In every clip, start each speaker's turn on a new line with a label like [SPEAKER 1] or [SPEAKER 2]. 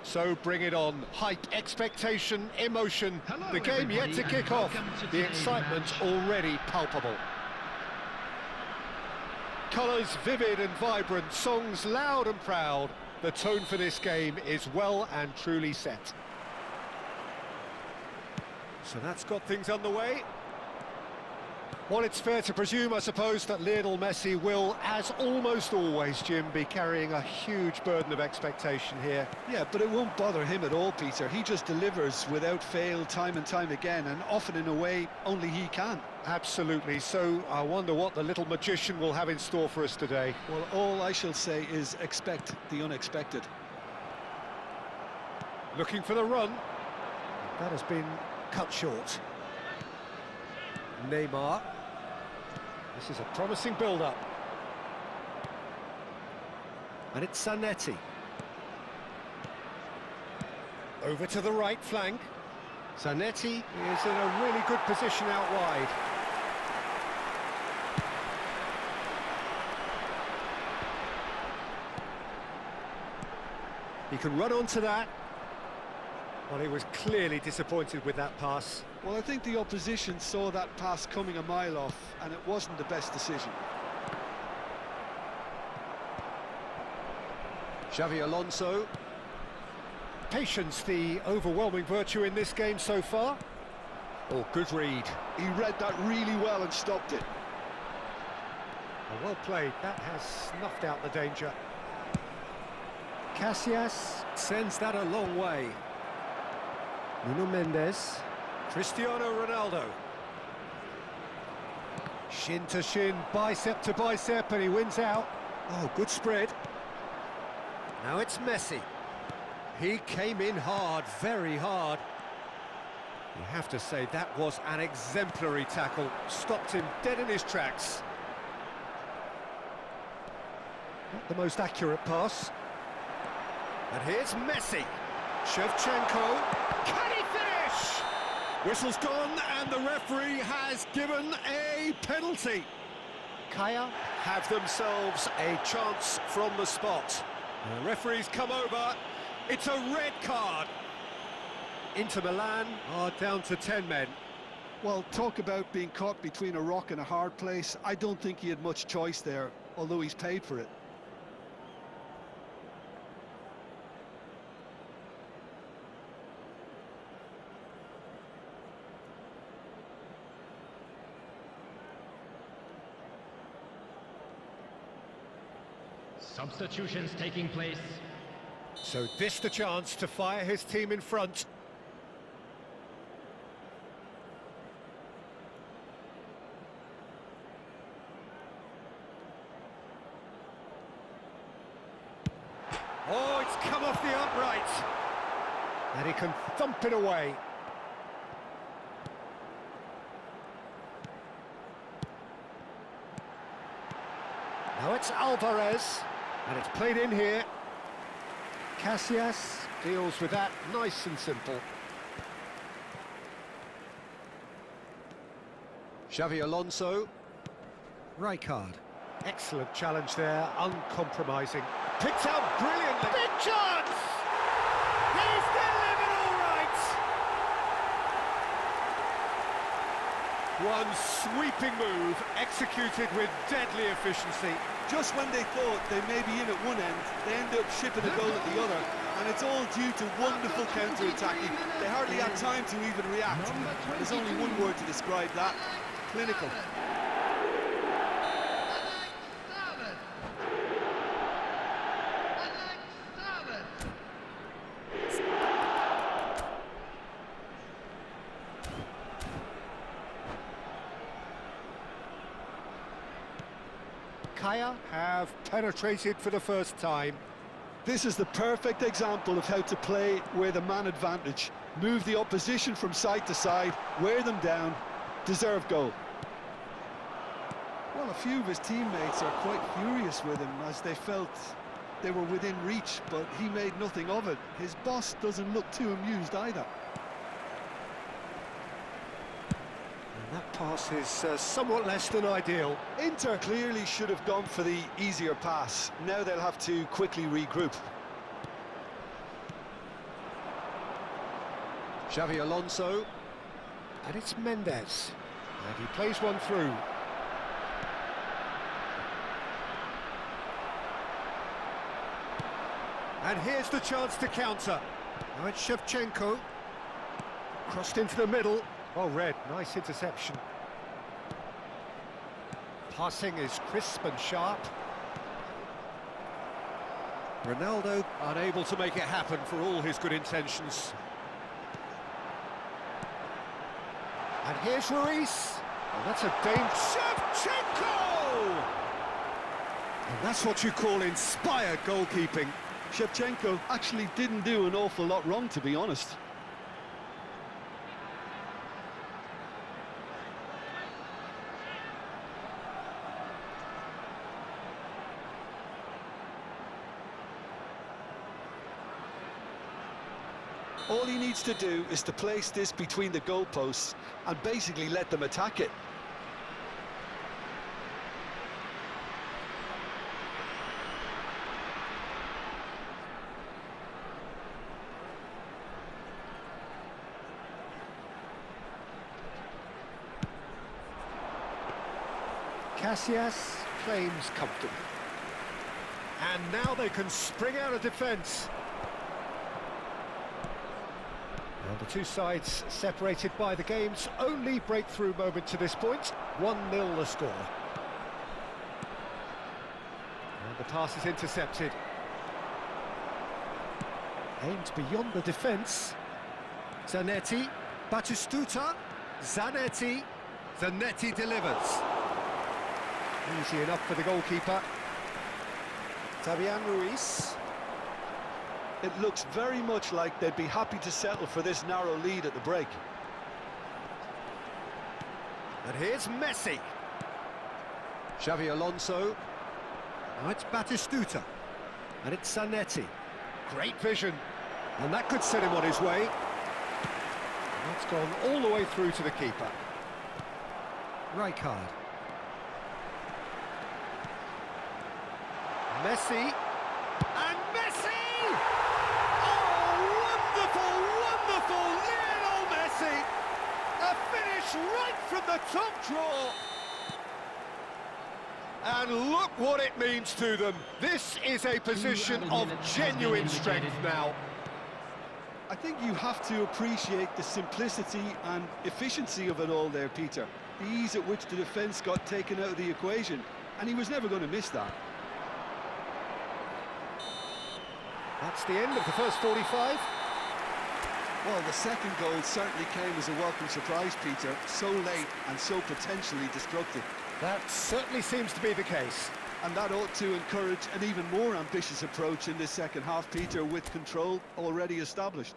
[SPEAKER 1] So bring it on. Hype, expectation, emotion.
[SPEAKER 2] Hello,
[SPEAKER 1] The game yet to
[SPEAKER 2] everybody,
[SPEAKER 1] kick
[SPEAKER 2] and
[SPEAKER 1] off.
[SPEAKER 2] welcome to
[SPEAKER 1] The
[SPEAKER 2] today's
[SPEAKER 1] excitement
[SPEAKER 2] match.
[SPEAKER 1] already palpable. Colours vivid and vibrant, songs loud and proud. The tone for this game is well and truly set. So that's got things underway. Well, it's fair to presume, I suppose, that Lionel Messi will, as almost always, Jim, be carrying a huge burden of expectation here.
[SPEAKER 3] Yeah, but it won't bother him at all, Peter. He just delivers without fail time and time again, and often in a way only he can.
[SPEAKER 1] Absolutely. So I wonder what the little magician will have in store for us today.
[SPEAKER 3] Well, all I shall say is expect the unexpected.
[SPEAKER 1] Looking for the run. That has been cut short. Neymar. This is a promising build-up. And it's Zanetti. Over to the right flank. Zanetti is in a really good position out wide. He can run onto that. Well, he was clearly disappointed with that pass.
[SPEAKER 3] Well, I think the opposition saw that pass coming a mile off, and it wasn't the best decision.
[SPEAKER 1] Xavi Alonso. Patience, the overwhelming virtue in this game so far. Oh, good read.
[SPEAKER 3] He read that really well and stopped it.
[SPEAKER 1] Well played. That has snuffed out the danger. Casillas sends that a long way. Nuno Mendes. Cristiano Ronaldo. Shin to shin, bicep to bicep, and he wins out. Oh, good spread. Now it's Messi. He came in hard, very hard. You have to say that was an exemplary tackle. Stopped him dead in his tracks. Not the most accurate pass. And here's Messi. Shevchenko. Can he finish? Whistle's gone and the referee has given a penalty. Kaya have themselves a chance from the spot. The referee's come over. It's a red card. Inter Milan are down to 10 men.
[SPEAKER 3] Well, talk about being caught between a rock and a hard place. I don't think he had much choice there, although he's paid for it.
[SPEAKER 2] Substitutions taking place.
[SPEAKER 1] So this the chance to fire his team in front. Oh, it's come off the upright. And he can thump it away. Now it's Alvarez. And it's played in here. Casillas deals with that nice and simple. Xavi Alonso. Rijkaard. Excellent challenge there, uncompromising. Picked out brilliantly. Big chance! He's delivered all right! One sweeping move, executed with deadly efficiency.
[SPEAKER 3] Just when they thought they may be in at one end, they end up shipping a goal at the other, and it's all due to wonderful counter-attacking. They hardly had time to even react. There's only one word to describe that: clinical.
[SPEAKER 1] Kaya have penetrated for the first time.
[SPEAKER 3] This is the perfect example of how to play with a man advantage. Move the opposition from side to side, wear them down, deserve goal. Well, a few of his teammates are quite furious with him as they felt they were within reach, but he made nothing of it. His boss doesn't look too amused either.
[SPEAKER 1] And that pass is somewhat less than ideal.
[SPEAKER 3] Inter clearly should have gone for the easier pass. Now they'll have to quickly regroup.
[SPEAKER 1] Xavi Alonso. And it's Mendes. And he plays one through. And here's the chance to counter. Now it's Shevchenko. Crossed into the middle. Well read, nice interception. Passing is crisp and sharp. Ronaldo unable to make it happen for all his good intentions. And here's Ruiz. Oh, that's a dangerous... Shevchenko! And that's what you call inspired goalkeeping.
[SPEAKER 3] Shevchenko actually didn't do an awful lot wrong, to be honest. All he needs to do is to place this between the goalposts and basically let them attack it.
[SPEAKER 1] Casillas claims comfortable. And now they can spring out of defence. And the two sides separated by the game's only breakthrough moment to this point. 1-0 the score. And the pass is intercepted. Aimed beyond the defence. Zanetti, Batistuta, Zanetti. Zanetti delivers. Easy enough for the goalkeeper. Fabian Ruiz.
[SPEAKER 3] It looks very much like they'd be happy to settle for this narrow lead at the break.
[SPEAKER 1] And here's Messi. Xavi Alonso. Now it's Batistuta. And it's Zanetti. Great vision. And that could set him on his way. And that's gone all the way through to the keeper. Rijkaard. Messi, and Messi! Oh, wonderful, wonderful Lionel Messi! A finish right from the top draw! And look what it means to them. This is a position of genuine strength now.
[SPEAKER 3] I think you have to appreciate the simplicity and efficiency of it all there, Peter. The ease at which the defence got taken out of the equation, and he was never going to miss that.
[SPEAKER 1] That's the end of the first 45.
[SPEAKER 3] Well, the second goal certainly came as a welcome surprise, Peter. So late and so potentially destructive.
[SPEAKER 1] That certainly seems to be the case.
[SPEAKER 3] And that ought to encourage an even more ambitious approach in this second half, Peter, with control already established.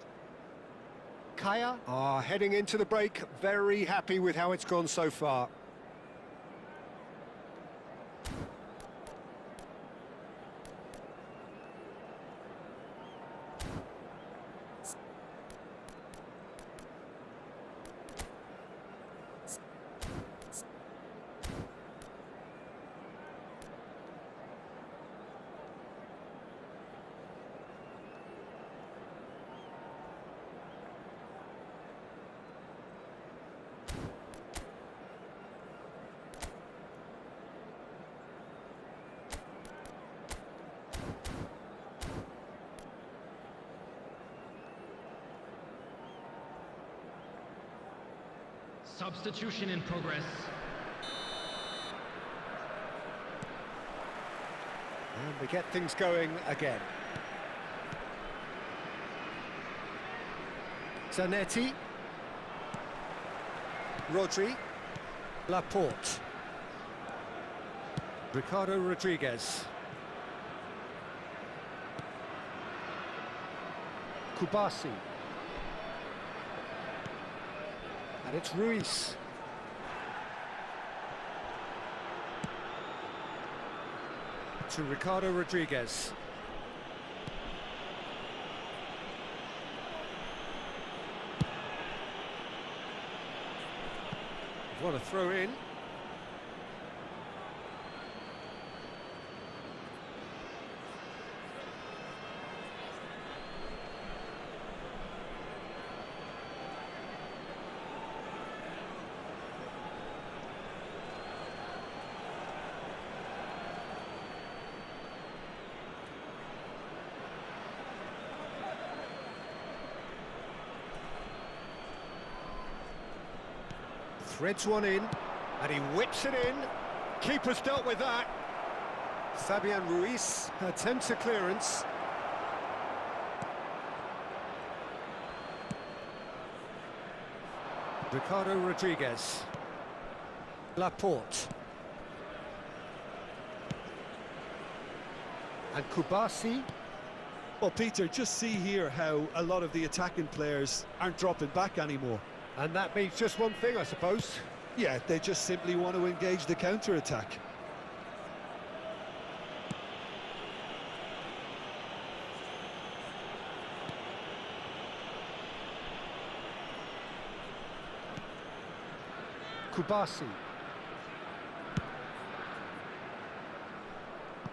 [SPEAKER 1] Kaya are heading into the break, very happy with how it's gone so far.
[SPEAKER 2] Substitution in progress.
[SPEAKER 1] And we get things going again. Zanetti. Rodri. Laporte. Ricardo Rodriguez. Kubasi. And it's Ruiz. To Ricardo Rodriguez. What a throw in. Threads one in, and he whips it in. Keeper's dealt with that. Fabian Ruiz attempts a clearance. Ricardo Rodriguez. Laporte. And Kubasi.
[SPEAKER 3] Well, Peter, just see here how a lot of the attacking players aren't dropping back anymore.
[SPEAKER 1] And that means just one thing, I suppose.
[SPEAKER 3] Yeah, they just simply want to engage the counter-attack.
[SPEAKER 1] Kubasi.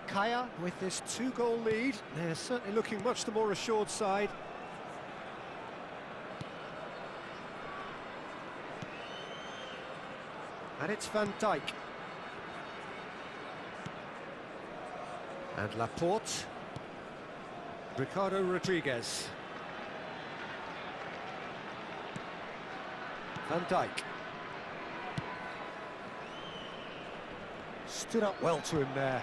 [SPEAKER 1] Kaya with this 2-goal lead. They're certainly looking much the more assured side. And it's Van Dijk. And Laporte. Ricardo Rodriguez. Van Dijk. Stood up well to him there.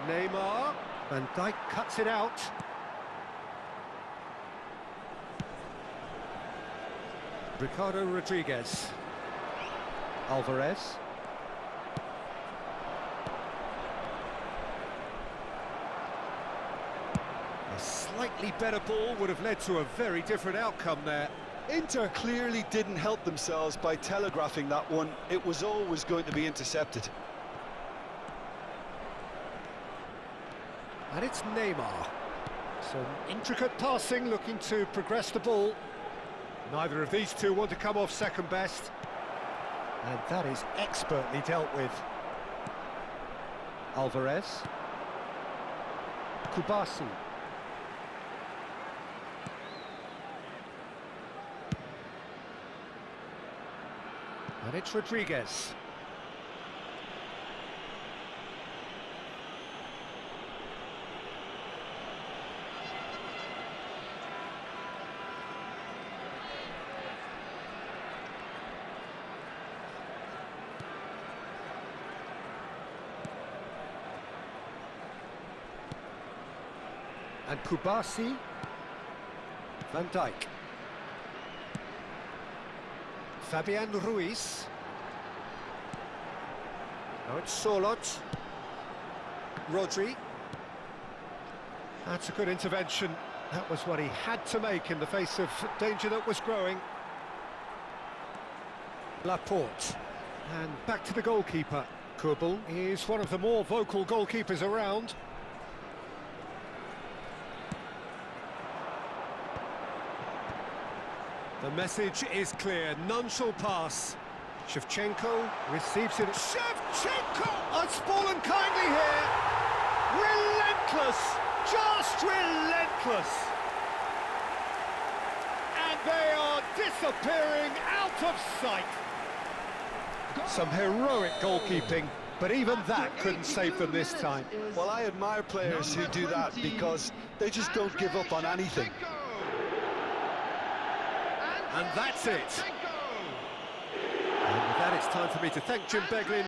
[SPEAKER 1] Neymar. Van Dijk cuts it out. Ricardo Rodriguez. Alvarez. A slightly better ball would have led to a very different outcome there.
[SPEAKER 3] Inter clearly didn't help themselves by telegraphing that one. It was always going to be intercepted.
[SPEAKER 1] And it's Neymar. Some intricate passing, looking to progress the ball. Neither of these two want to come off second best. And that is expertly dealt with. Alvarez. Kubasi. And it's Rodriguez. And Kubasi. Van Dijk. Fabian Ruiz. Now it's Sorloth. Rodri. That's a good intervention. That was what he had to make in the face of danger that was growing. Laporte. And back to the goalkeeper. Kubel is one of the more vocal goalkeepers around. The message is clear, none shall pass. Shevchenko receives it. Shevchenko! It's fallen kindly here. Relentless, just relentless. And they are disappearing out of sight. Some heroic goalkeeping, but even that couldn't save them this time.
[SPEAKER 3] Well, I admire players who do that because they just don't give up on anything.
[SPEAKER 1] And that's it. And with that, it's time for me to thank Jim Beglin.